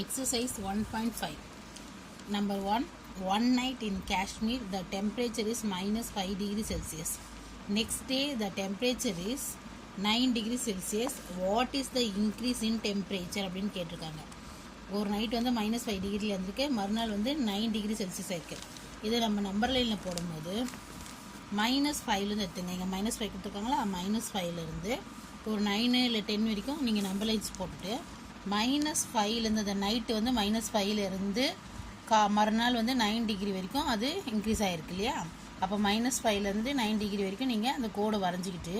Exercise 1.5. Number 1. One night in Kashmir, the temperature is minus 5 degrees Celsius. Next day, the temperature is 9 degrees Celsius. What is the increase in temperature? அப்படின்னு கேட்டிருக்காங்க. ஒரு night வந்து minus 5 டிகிரியில் இருந்திருக்கு, மறுநாள் வந்து 9 degree Celsius ஆயிருக்கு. இதை நம்ம நம்பர் லைனில் போடும்போது மைனஸ் 5லேருந்து எடுத்துங்க. இங்கே மைனஸ் 5 கொடுத்துருக்காங்களா, மைனஸ் 5லேருந்து ஒரு 9 இல்லை 10 வரைக்கும் நீங்கள் நம்பர் லைன்ஸ் போட்டுட்டு மைனஸ் 5லேருந்து அந்த நைட்டு வந்து மைனஸ் 5லேருந்து மறுநாள் வந்து 9 டிகிரி வரைக்கும் அது இன்க்ரீஸ் ஆகிருக்கு இல்லையா. அப்போ மைனஸ் 5லேருந்து 9 டிகிரி வரைக்கும் நீங்கள் அந்த கோடை வரைஞ்சிக்கிட்டு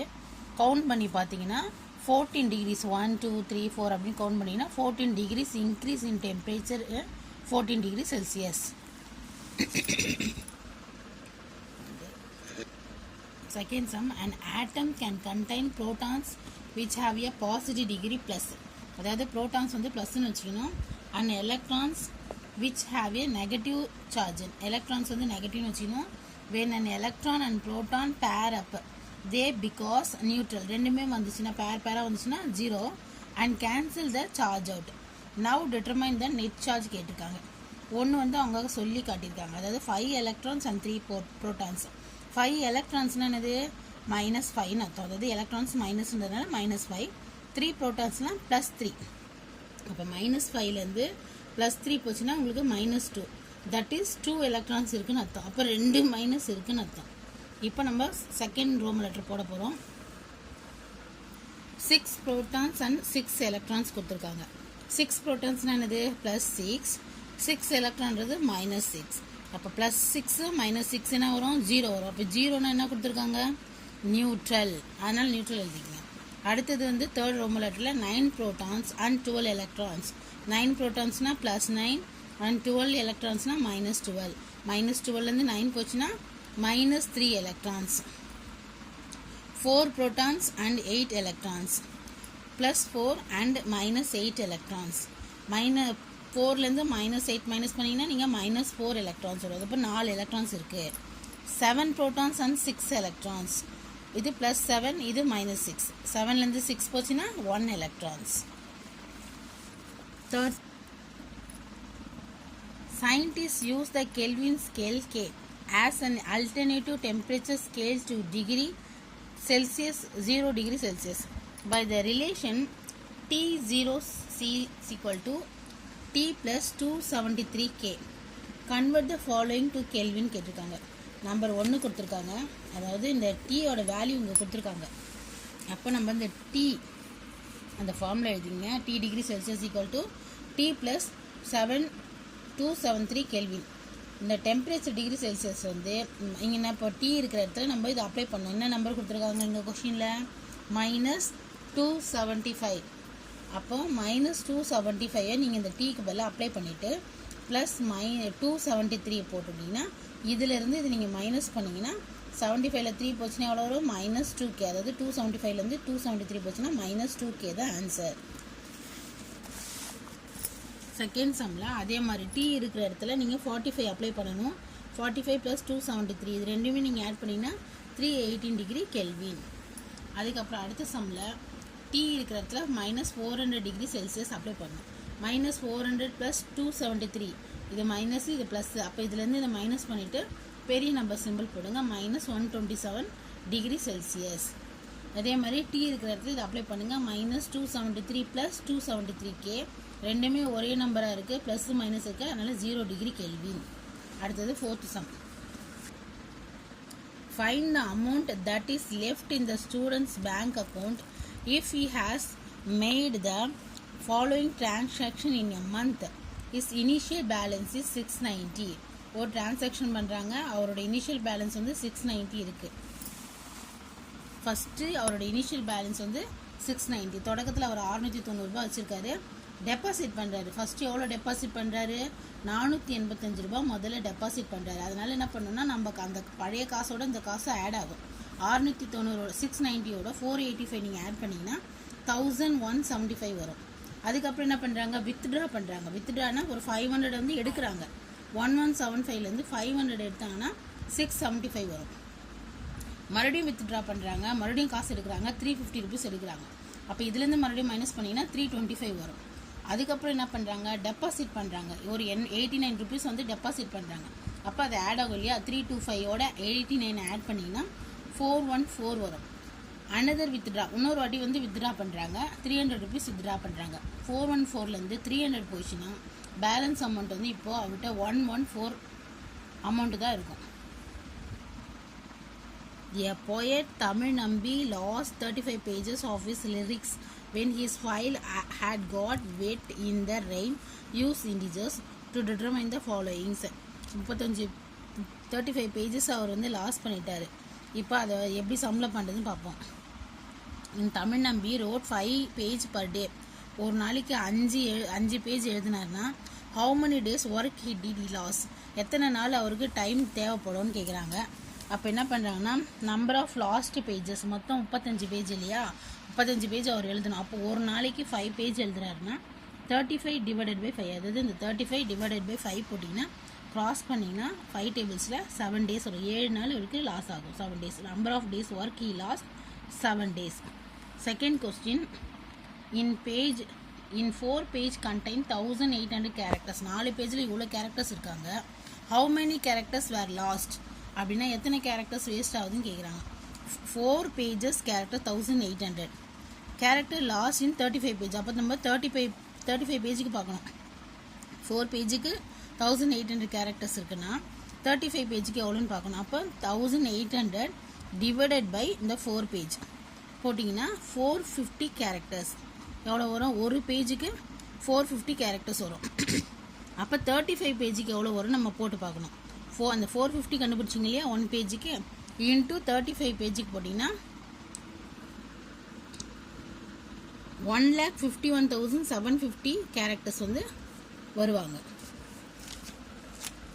கவுண்ட் பண்ணி பார்த்தீங்கன்னா 14 டிகிரிஸ் 1 2 3 4 அப்படின்னு கவுண்ட் பண்ணிங்கன்னா 14 degrees increase in temperature 14 degree Celsius. Second sum, an atom can contain protons which have a positive degree plus. அதாவது ப்ரோட்டான்ஸ் வந்து ப்ளஸ்ன்னு வச்சுக்கணும். And electrons which have a negative charge. Electrons வந்து நெகட்டிவ்னு வச்சுக்கணும். When an electron and proton பேர் அப் தே because neutral. ரெண்டுமே வந்துச்சுன்னா பேராக வந்துச்சுன்னா 0 and cancel the charge out. Now determine the net charge கேட்டிருக்காங்க. ஒன்று வந்து அவங்க சொல்லி காட்டியிருக்காங்க. அதாவது 5 எலக்ட்ரான்ஸ் அண்ட் 3 ப்ரோட்டான்ஸ். 5 எலக்ட்ரான்ஸ்னால் என்னது, மைனஸ் 5ன்னு அர்த்தம். அதாவது எலக்ட்ரான்ஸ் மைனஸ்ன்றதுனால மைனஸ் 5. 3 ப்ரோட்டான்ஸ்னால் ப்ளஸ் 3. அப்போ மைனஸ் 5லேருந்து ப்ளஸ் 3 போச்சுன்னா உங்களுக்கு மைனஸ் 2. தட் இஸ் 2 எலக்ட்ரான்ஸ் இருக்குன்னு அர்த்தம். அப்போ 2 மைனஸ் இருக்குன்னு அர்த்தம். இப்போ நம்ம செகண்ட் ரோம் லெட்டர் போட போகிறோம். 6 ப்ரோட்டான்ஸ் அண்ட் 6 எலக்ட்ரான்ஸ் கொடுத்துருக்காங்க. 6 ப்ரோட்டான்ஸ்னால் என்னது, ப்ளஸ் 6. 6 எலக்ட்ரான்றது மைனஸ் 6. அப்போ ப்ளஸ் 6 மைனஸ் 6 என்ன வரும், 0 வரும். அப்போ 0னா என்ன கொடுத்துருக்காங்க, நியூட்ரல். அதனால் நியூட்ரல் எழுதிக்கங்க. அடுத்தது வந்து தேர்ட் ரோமன் லெட்டரில் 9 ப்ரோட்டான்ஸ் அண்ட் 12 எலக்ட்ரான்ஸ். 9 ப்ரோட்டான்ஸ்னால் ப்ளஸ் 9 அண்ட் 12 எலக்ட்ரான்ஸ்னால் மைனஸ் 12. மைனஸ் 12லேருந்து 9 போச்சுன்னா minus 3 electrons. 4 protons and 8 electrons. Plus 4 and minus 8 electrons. 4லேருந்து மைனஸ் 8 மைனஸ் பண்ணிங்கன்னா நீங்கள் மைனஸ் 4 எலக்ட்ரான்ஸ் வரும். அப்போ 4 எலக்ட்ரான்ஸ் இருக்குது. 7 ப்ரோட்டான்ஸ் அண்ட் 6 எலக்ட்ரான்ஸ். இது ப்ளஸ் 7, இது மைனஸ் 6. 7லேருந்து 6 போச்சுன்னா 1 electrons. Third, scientists use the Kelvin scale K as an alternative temperature scale to degree Celsius 0 degree Celsius by the relation T0C is equal to T plus 273 K. Convert the following to Kelvin கேட்டிருக்காங்க. Number 1 கொடுத்துருக்காங்க. அதாவது இந்த டீயோட value இங்கே கொடுத்துருக்காங்க. அப்போ நம்ம இந்த D அந்த ஃபார்முலா எழுதிங்க. T degree Celsius equal to T plus 273 Kelvin. இந்த டெம்பரேச்சர் டிகிரி செல்சியஸ் வந்து இங்கே என்ன, இப்போ டி இருக்கிற இடத்துல நம்ம இதை அப்ளை பண்ணோம். என்ன நம்பர் கொடுத்துருக்காங்க இங்கே கொஷினில், மைனஸ் 275. அப்போ மைனஸ் 275 நீங்கள் இந்த டீக்கு பதிலாக அப்ளை பண்ணிவிட்டு ப்ளஸ் 273 போட்டுட்டிங்கன்னா இதிலேருந்து இது நீங்கள் மைனஸ் பண்ணிங்கன்னா 75ல் 3 போச்சுன்னா எவ்வளோ வரும், மைனஸ் 2K. அதாவது 275லேருந்து 273 போச்சுன்னா மைனஸ் 2K தான் ஆன்சர். செகண்ட் சம்மில் அதே மாதிரி டி இருக்கிற இடத்துல நீங்கள் 45 அப்ளை பண்ணணும். 45 ப்ளஸ் 273 இது ரெண்டுமே நீங்கள் ஆட் பண்ணிங்கன்னா 318 டிகிரி கெல்வின். அதுக்கப்புறம் அடுத்த சம்மில் டி இருக்கிற இடத்துல மைனஸ் 400 டிகிரி செல்சியஸ் அப்ளை பண்ணணும். மைனஸ் 400 ப்ளஸ் 273 இது மைனஸ் இது ப்ளஸ். அப்போ இதுலேருந்து இதை மைனஸ் பண்ணிவிட்டு பெரிய நம்பர் சிம்பிள் போடுங்க. Minus 127 degree Celsius. அதே மாதிரி டி இருக்கிற இடத்துல இதை அப்ளை பண்ணுங்கள். மைனஸ் 273 ப்ளஸ் 273K ரெண்டுமே ஒரே நம்பராக இருக்குது, ப்ளஸ் மைனஸ் இருக்குது, அதனால் 0 டிகிரி கெல்வின். அடுத்தது fourth some. Find the amount that is left in the student's bank account if he has made the following transaction in a month. His initial balance is 690. ஒரு transaction பண்ணுறாங்க, அவரோட initial balance வந்து 690 இருக்குது. First அவரோட initial balance வந்து 690. தொடக்கத்தில் அவர் 690 ரூபா வச்சுருக்காரு. டெபாசிட் பண்ணுறாரு. ஃபஸ்ட்டு எவ்வளோ டெபாசிட் பண்ணுறாரு, 485 ரூபா முதல்ல டெபாசிட் பண்ணுறாரு. அதனால் என்ன பண்ணணும்னா நமக்கு அந்த பழைய காசோட இந்த காசு ஆட் ஆகும். 690 690யோட 485 நீங்கள் ஆட் பண்ணிங்கன்னா 1175 வரும். அதுக்கப்புறம் என்ன பண்ணுறாங்க, வித்ட்ரா பண்ணுறாங்க. வித்ட்ரானா ஒரு 500 வந்து எடுக்கிறாங்க. 1175லேருந்து 500 எடுத்தாங்கன்னா 675 வரும். மறுபடியும் வித்ட்ரா பண்ணுறாங்க, மறுபடியும் காசு எடுக்கிறாங்க, 350 ருபீஸ் எடுக்கிறாங்க. அப்போ இதுலேருந்து மறுபடியும் மைனஸ் பண்ணிங்கன்னா 325 வரும். அதுக்கப்புறம் என்ன பண்ணுறாங்க, டெபாசிட் பண்ணுறாங்க. ஒரு 89 ருபீஸ் வந்து டெபாசிட் பண்ணுறாங்க. அப்போ அது ஆட் ஆகும் இல்லையா, 325ஓட 89 ஆட் பண்ணிங்கன்னா 414 வரும். அனதர் வித்ட்ரா, இன்னொரு வாட்டி வந்து வித்ட்ரா பண்ணுறாங்க, 300 ருபீஸ் வித்ட்ரா பண்ணுறாங்க. 414லேருந்து 300 போயிடுச்சுன்னா பேலன்ஸ் அமௌண்ட் வந்து இப்போது அவர்கிட்ட 114 அமௌண்ட்டு தான் இருக்கும். A poet Tamil Nambi lost 35 pages of his lyrics when his file had got wet in the rain. Use integers to determine the following. 35 pages அவர் வந்து loss பண்ணிட்டாரு. இப்போ அதை எப்படி சம்மில் பண்ணுறதுன்னு பார்ப்போம். தமிழ் நம்பி ரோட் 5 பேஜ் பர் டே. ஒரு நாளைக்கு 5 பேஜ் எழுதினார்னா how many days work he did he loss, எத்தனை நாள் அவருக்கு டைம் தேவைப்படும்னு கேட்குறாங்க. அப்போ என்ன பண்ணுறாங்கன்னா, நம்பர் ஆஃப் லாஸ்ட் பேஜஸ், மொத்தம் 35 பேஜ் இல்லையா, 35 பேஜ் அவர் எழுதணும். அப்போ ஒரு நாளைக்கு 5 பேஜ் எழுதுறாருன்னா 35 டிவைடட் பை 5, அதாவது இந்த 35 டிவைடட் பை 5 போட்டிங்கன்னா க்ராஸ் பண்ணிங்கன்னா 5 டேபிள்ஸில் 7 டேஸ் வரும். 7 நாள் இவருக்கு லாஸ் ஆகும். 7 days. Number of days work he lost 7 days. Second question, in 4 page contain 1800 characters. 4 பேஜில் இவ்வளோ கேரக்டர்ஸ் இருக்காங்க. How many characters were lost அப்படின்னா எத்தனை கேரக்டர்ஸ் வேஸ்ட் ஆகுதுன்னு கேட்குறாங்க. 4 pages character 1800, character lost in 35 page. அப்போ நம்ம 35 பேஜுக்கு பார்க்கணும். 4 பேஜுக்கு 1800 கேரக்டர்ஸ் இருக்குன்னா 35 பேஜுக்கு எவ்வளோன்னு பார்க்கணும். அப்போ 1800 டிவைடட் பை இந்த 4 பேஜ் போட்டிங்கன்னா 450 கேரக்டர்ஸ் எவ்வளோ வரும், ஒரு பேஜுக்கு 450 கேரக்டர்ஸ் வரும். அப்போ 35 பேஜுக்கு எவ்வளோ வரும் நம்ம போட்டு பார்க்கணும். அந்த 450 கண்டுபிடிச்சிங்க இல்லையா 1 பேஜுக்கு, இன்ட்டு 35 பேஜுக்கு போட்டிங்கன்னா 1,51,750 கேரக்டர்ஸ் வந்து வருவாங்க.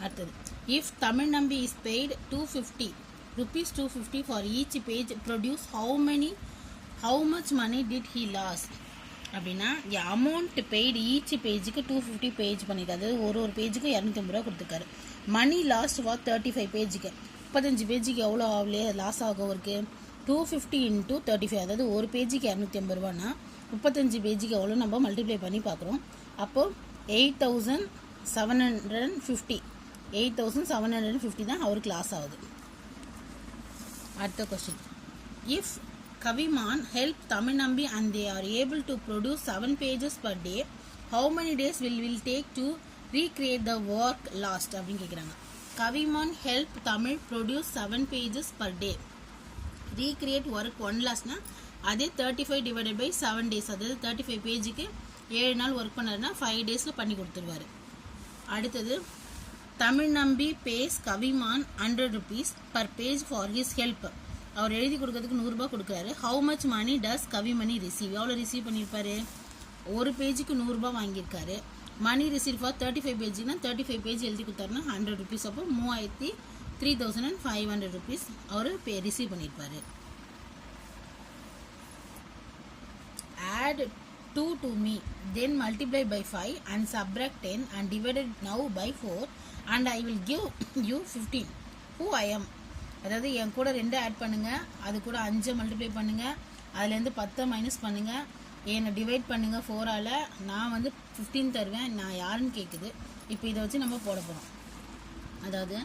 அடுத்தது, if Tamil Nambi is paid 250 rupees 250 for each page produce how much money did he loss அப்படின்னா, அமௌண்ட் பெய்டு ஈச் பேஜுக்கு 250 பேஜ் பண்ணியிருக்காரு. ஒரு பேஜுக்கு 250 ரூபா கொடுத்துருக்காரு. மணி லாஸ்ட் ஃபார் 35 பேஜுக்கு, 35 பேஜுக்கு எவ்வளோ லாஸ் ஆகும் அவருக்கு, 250 இன்ட்டு 35, அதாவது ஒரு பேஜுக்கு 250 ரூபான்னா 35 பேஜுக்கு எவ்வளோ நம்ம மல்டிப்ளை பண்ணி பார்க்குறோம். அப்போது 8,750 தான் அவருக்கு லாஸ் ஆகுது. அடுத்த கொஸ்டின், இஃப் கவிமான் ஹெல்ப் தமிழ் நம்பி and they are able to produce 7 pages per day, how many days will take to recreate the work lost அப்படின்னு கேட்குறாங்க. கவிமான் help Tamil produce 7 pages per day, recreate work 1 லாஸ்ட்னா அதே 35 டிவைடட் பை 7 டேஸ், அதாவது 35 பேஜுக்கு 7 நாள் work பண்ணாருன்னா 5 டேஸில் பண்ணி கொடுத்துருவாரு. அடுத்தது, Tamil Nambi pays Kavimani 100 rupees per page for his help. அவர் எழுதி கொடுக்கறதுக்கு 100 ரூபா கொடுக்குறாரு. How much money does Kavimani receive, எவ்வளோ ரிசீவ் பண்ணியிருப்பாரு, ஒரு பேஜுக்கு 100 ரூபா வாங்கியிருக்காரு. மணி ரிசீவ் ஃபார் 35 பேஜுக்குனா 35 பேஜ் எழுதி கொடுத்தாருன்னா 100 rupees, அப்போ 3,500 rupees அவர் ரிசீவ் பண்ணியிருப்பாரு. Add 2 to me, then multiply by 5 and subtract 10 and divided now by 4 and I will give you 15. Who I am, அதாவது என் கூட 2 ஆட் பண்ணுங்கள், அது கூட 5 மல்டிப்ளை பண்ணுங்கள், அதுலேருந்து 10 மைனஸ் பண்ணுங்கள், என்னை டிவைட் பண்ணுங்கள் 4ஆல், நான் வந்து 15 தருவேன், நான் யாருன்னு கேட்குது. இப்போ இதை வச்சு நம்ம போட போகிறோம். அதாவது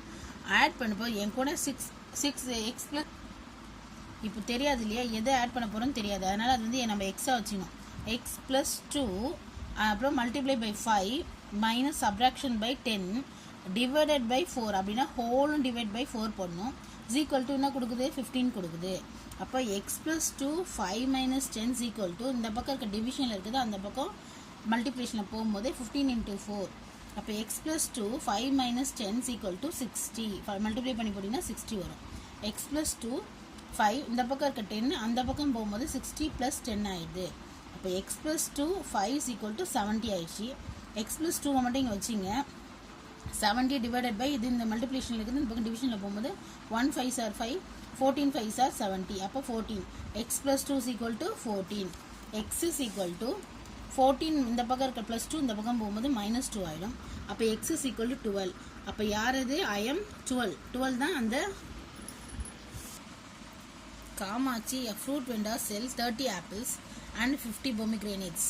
ஆட் பண்ணப்போ என் கூட 6x ப்ளஸ், இப்போ தெரியாது இல்லையா எதை ஆட் பண்ண போகிறோன்னு தெரியாது, அதனால் அது வந்து நம்ம எக்ஸாக வச்சுக்கணும். x + 2 அப்புறம் multiply by 5 minus subtraction by 10 divided by 4 அப்படின்னா ஹோலும் டிவைட் பை 4 போடணும். = என்ன கொடுக்குது, 15 கொடுக்குது. அப்போ x + 2 5 - 10 = இந்த பக்கம் இருக்க டிவிஷனில் இருக்குது, அந்த பக்கம் மல்டிப்ளிகேஷனில் போகும்போது 15 × 4. அப்போ x + 2 5 - 10 = 60. மல்டிப்ளை பண்ணி போட்டிங்கன்னா 60 வரும். x + 2 5 இந்த பக்கம் இருக்க 10, அந்த பக்கம் போகும்போது 60 + 10 ஆயிடுது. அப்போ x + 2 5 = 70 ஆயிடுச்சு. x + 2 மட்டும் இங்கே வச்சிங்க. 70 டிவைடட் பை இது இந்த மல்டிப்ளிகேஷனில் இருக்குது, இந்த பக்கம் டிவிஷனில் போகும்போது 1 5s are 5, 14 5s are 70. அப்போ 14. x + 2 = 14. x = 14 இந்த பக்கம் இருக்க +2 இந்த பக்கம் போகும்போது -2 ஆகிடும். அப்போ x = 12. அப்போ யார் அது, I am 12 தான் அந்த Kamakshi. a fruit vendor sells 30 apples and 50 pomegranates.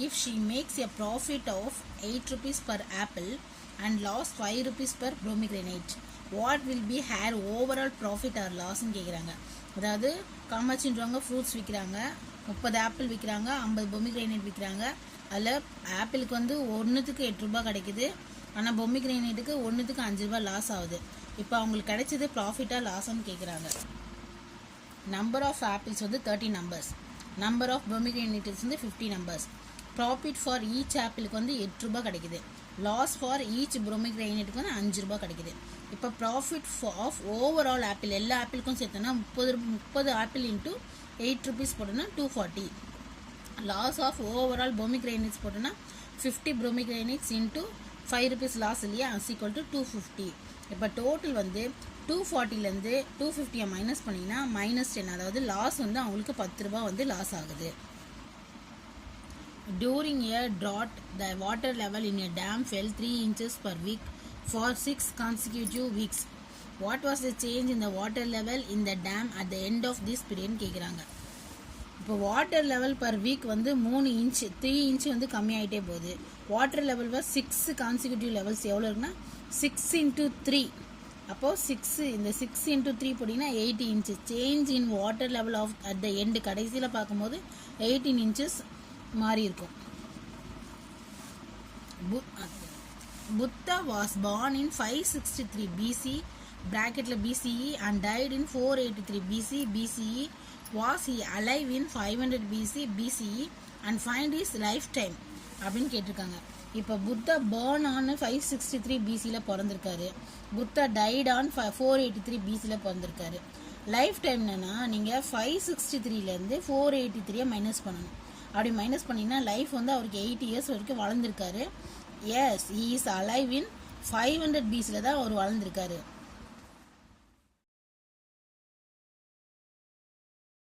if she makes a profit of 8 rupees per apple and loss 5 rupees per pomegranate, what will be her overall profit or loss ன்னு கேட்குறாங்க. அதாவது காமாட்சின்றவங்க fruits விற்கிறாங்க, 30 apple விற்கிறாங்க, 50 பொமிக்ரேனேட் விற்கிறாங்க. அதில் ஆப்பிளுக்கு வந்து ஒன்றுத்துக்கு 8 ரூபாய் கிடைக்குது, ஆனால் பொமிக்ரேனேட்டுக்கு ஒன்றுத்துக்கு 5 ரூபாய் லாஸ் ஆகுது. இப்போ அவங்களுக்கு கிடைச்சது ப்ராஃபிட்டாக லாஸான்னு கேட்குறாங்க. நம்பர் ஆஃப் ஆப்பிள்ஸ் வந்து 30 நம்பர்ஸ், நம்பர் ஆஃப் பொமிக்ரேனேட்ஸ் வந்து 50 நம்பர்ஸ். ப்ராஃபிட் ஃபார் ஈச் ஆப்பிளுக்கு வந்து 8 ரூபாய் கிடைக்குது, லாஸ் ஃபார் ஈச் பொமிக்ரேனேட்டுக்கு வந்து 5 ரூபாய் கிடைக்குது. இப்போ ப்ராஃபிட் ஆஃப் ஓவரால் ஆப்பிள் எல்லா ஆப்பிளுக்கும் சேர்த்தோன்னா 30 ஆப்பிள் இன்ட்டு 8 ருபீஸ் போட்டோன்னா 240. லாஸ் ஆஃப் ஓவரால் பொமிக்ரேனேட்ஸ் போட்டோன்னா 50 பொமிக்ரேனேட்ஸ் இன்ட்டு 5 ருபீஸ் லாஸ் இல்லையா, ஈக்குவல் டு 250. இப்போ டோட்டல் வந்து 240லேருந்து 250 மைனஸ் பண்ணிங்கன்னா -10, அதாவது லாஸ் வந்து அவங்களுக்கு 10 ரூபாய் வந்து லாஸ் ஆகுது. During a drought, the water level in a dam fell 3 inches per week for 6 consecutive weeks. What was the change in the water level in the dam at the end of this period கேட்குறாங்க. இப்போ water level per week வந்து 3 inch 3 inch வந்து கம்மியாகிட்டே போகுது. Water level வந்து 6 consecutive levels எவ்வளோ இருக்குன்னா 6 × 3. அப்போது 6 இந்த 6 × 3 போட்டிங்கன்னா 18 inch. Change in water level of at the end கடைசியில் பார்க்கும்போது 18 இன்ச்சஸ் மாறி இருக்கும். Buddha was born in 563 BC bracketல BCE and died in 483 BC BCE. Was he alive in 500 BC BCE and find his lifetime அப்படின்னு கேட்டிருக்காங்க. இப்போ Buddha burn on 563 பிசியில் பிறந்திருக்காரு, Buddha tight on 483 பிசியில் பிறந்திருக்காரு. லைஃப் டைம் என்னன்னா நீங்கள் 563லேருந்து 483 மைனஸ் பண்ணணும். அப்படி மைனஸ் பண்ணிங்கன்னா லைஃப் வந்து அவருக்கு 8 இயர்ஸ் வரைக்கும் வளர்ந்துருக்காரு. Yes, he is alive in 500 பிசியில் தான் அவர் வளர்ந்துருக்காரு.